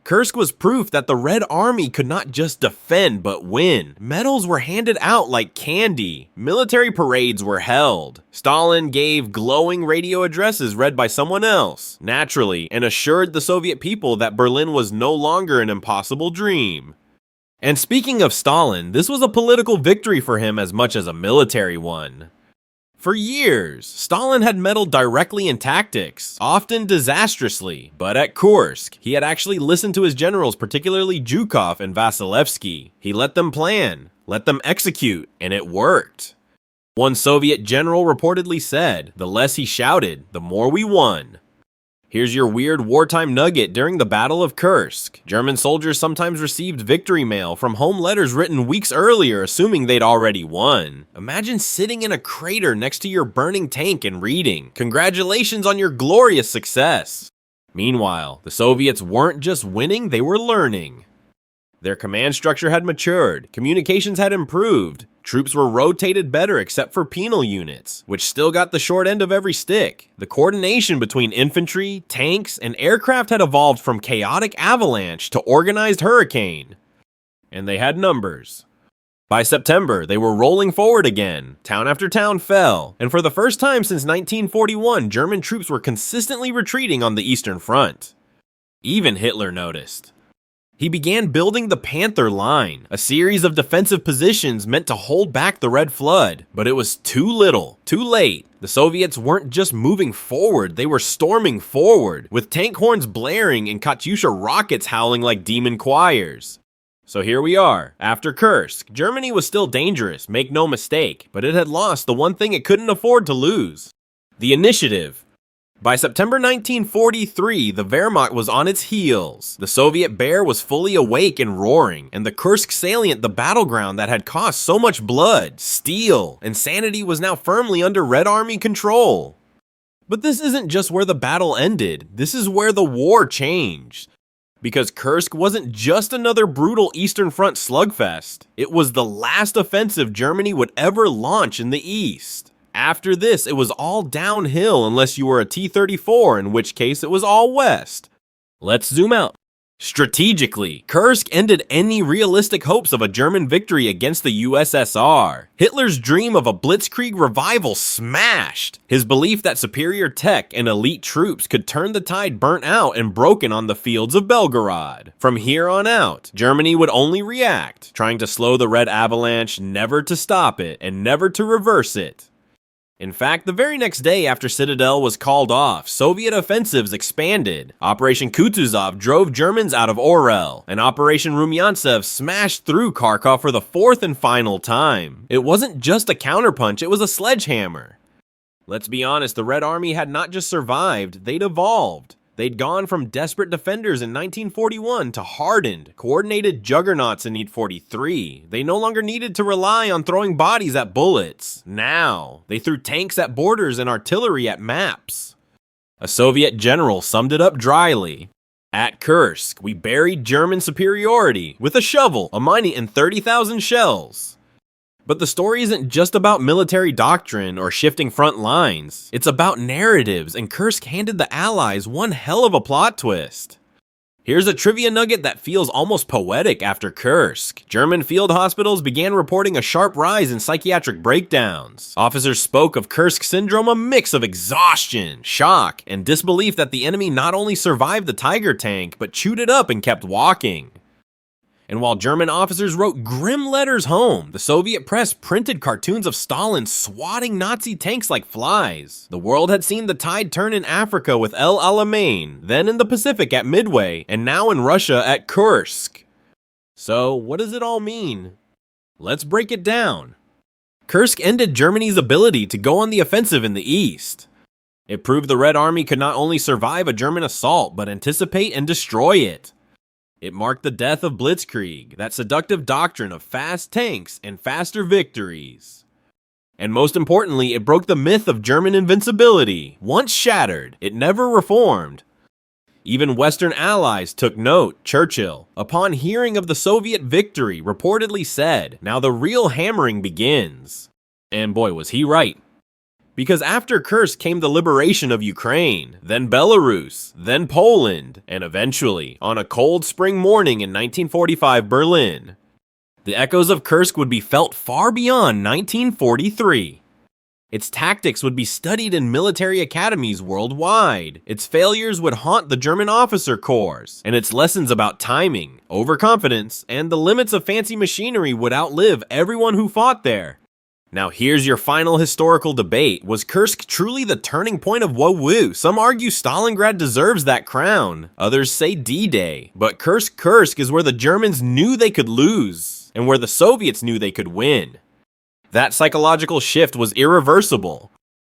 Kursk was proof that the Red Army could not just defend but win. Medals were handed out like candy. Military parades were held. Stalin gave glowing radio addresses read by someone else, naturally, and assured the Soviet people that Berlin was no longer an impossible dream. And speaking of Stalin, this was a political victory for him as much as a military one. For years, Stalin had meddled directly in tactics, often disastrously, but at Kursk, he had actually listened to his generals, particularly Zhukov and Vasilevsky. He let them plan, let them execute, and it worked. One Soviet general reportedly said, "The less he shouted, the more we won." Here's your weird wartime nugget during the Battle of Kursk. German soldiers sometimes received victory mail from home letters written weeks earlier, assuming they'd already won. Imagine sitting in a crater next to your burning tank and reading, "Congratulations on your glorious success." Meanwhile, the Soviets weren't just winning, they were learning. Their command structure had matured, communications had improved, Troops were rotated better except for penal units, which still got the short end of every stick. The coordination between infantry, tanks, and aircraft had evolved from chaotic avalanche to organized hurricane. And they had numbers. By September, they were rolling forward again. Town after town fell, and for the first time since 1941, German troops were consistently retreating on the Eastern Front. Even Hitler noticed. He began building the Panther Line, a series of defensive positions meant to hold back the Red Flood. But it was too little, too late. The Soviets weren't just moving forward, they were storming forward, with tank horns blaring and Katyusha rockets howling like demon choirs. So here we are. After Kursk, Germany was still dangerous, make no mistake, but it had lost the one thing it couldn't afford to lose: the initiative. By September 1943, the Wehrmacht was on its heels. The Soviet bear was fully awake and roaring, and the Kursk salient, the battleground that had cost so much blood, steel, and sanity, was now firmly under Red Army control. But this isn't just where the battle ended, this is where the war changed. Because Kursk wasn't just another brutal Eastern Front slugfest, it was the last offensive Germany would ever launch in the East. After this, it was all downhill unless you were a T-34, in which case it was all west. Let's zoom out. Strategically, Kursk ended any realistic hopes of a German victory against the USSR. Hitler's dream of a Blitzkrieg revival smashed. His belief that superior tech and elite troops could turn the tide burnt out and broken on the fields of Belgorod. From here on out, Germany would only react, trying to slow the Red Avalanche, never to stop it, and never to reverse it. In fact, the very next day after Citadel was called off, Soviet offensives expanded. Operation Kutuzov drove Germans out of Orel, and Operation Rumyantsev smashed through Kharkov for the fourth and final time. It wasn't just a counterpunch, it was a sledgehammer. Let's be honest, the Red Army had not just survived, they'd evolved. They'd gone from desperate defenders in 1941 to hardened, coordinated juggernauts in 1943. They no longer needed to rely on throwing bodies at bullets. Now, they threw tanks at borders and artillery at maps. A Soviet general summed it up dryly. At Kursk, we buried German superiority with a shovel, a mine, and 30,000 shells. But the story isn't just about military doctrine or shifting front lines. It's about narratives, and Kursk handed the Allies one hell of a plot twist. Here's a trivia nugget that feels almost poetic after Kursk. German field hospitals began reporting a sharp rise in psychiatric breakdowns. Officers spoke of Kursk syndrome, a mix of exhaustion, shock, and disbelief that the enemy not only survived the Tiger tank, but chewed it up and kept walking. And while German officers wrote grim letters home, the Soviet press printed cartoons of Stalin swatting Nazi tanks like flies. The world had seen the tide turn in Africa with El Alamein, then in the Pacific at Midway, and now in Russia at Kursk. So, what does it all mean? Let's break it down. Kursk ended Germany's ability to go on the offensive in the East. It proved the Red Army could not only survive a German assault, but anticipate and destroy it. It marked the death of Blitzkrieg, that seductive doctrine of fast tanks and faster victories. And most importantly, it broke the myth of German invincibility. Once shattered, it never reformed. Even Western allies took note. Churchill, upon hearing of the Soviet victory, reportedly said, "Now the real hammering begins." And boy, was he right. Because after Kursk came the liberation of Ukraine, then Belarus, then Poland, and eventually, on a cold spring morning in 1945 Berlin, the echoes of Kursk would be felt far beyond 1943. Its tactics would be studied in military academies worldwide. Its failures would haunt the German officer corps, and its lessons about timing, overconfidence, and the limits of fancy machinery would outlive everyone who fought there. Now here's your final historical debate. Was Kursk truly the turning point of WoWoo? Some argue Stalingrad deserves that crown. Others say D-Day. But Kursk is where the Germans knew they could lose, and where the Soviets knew they could win. That psychological shift was irreversible.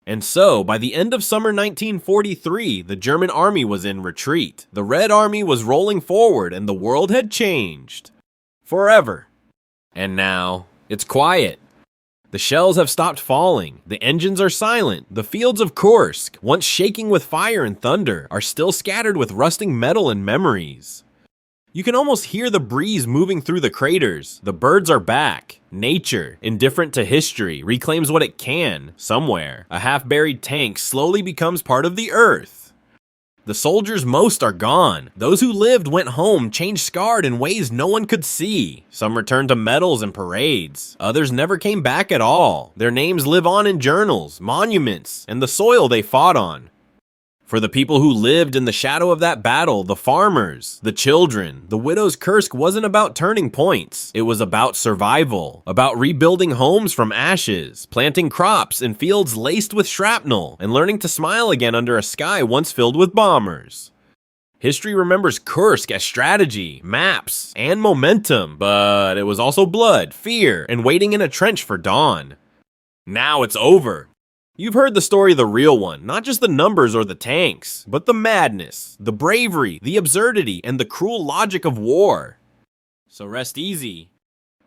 And so, by the end of summer 1943, the German army was in retreat. The Red Army was rolling forward, and the world had changed. Forever. And now, it's quiet. The shells have stopped falling, the engines are silent, the fields of Kursk, once shaking with fire and thunder, are still scattered with rusting metal and memories. You can almost hear the breeze moving through the craters. The birds are back. Nature, indifferent to history, reclaims what it can, somewhere. A half-buried tank slowly becomes part of the earth. The soldiers most are gone. Those who lived went home, changed scarred in ways no one could see. Some returned to medals and parades. Others never came back at all. Their names live on in journals, monuments, and the soil they fought on. For the people who lived in the shadow of that battle, the farmers, the children, the widows, Kursk wasn't about turning points. It was about survival, about rebuilding homes from ashes, planting crops in fields laced with shrapnel, and learning to smile again under a sky once filled with bombers. History remembers Kursk as strategy, maps, and momentum, but it was also blood, fear, and waiting in a trench for dawn. Now it's over. You've heard the story of the real one, not just the numbers or the tanks, but the madness, the bravery, the absurdity, and the cruel logic of war. So rest easy.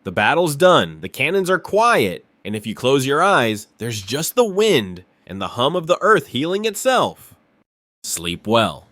The battle's done, the cannons are quiet, and if you close your eyes, there's just the wind and the hum of the earth healing itself. Sleep well.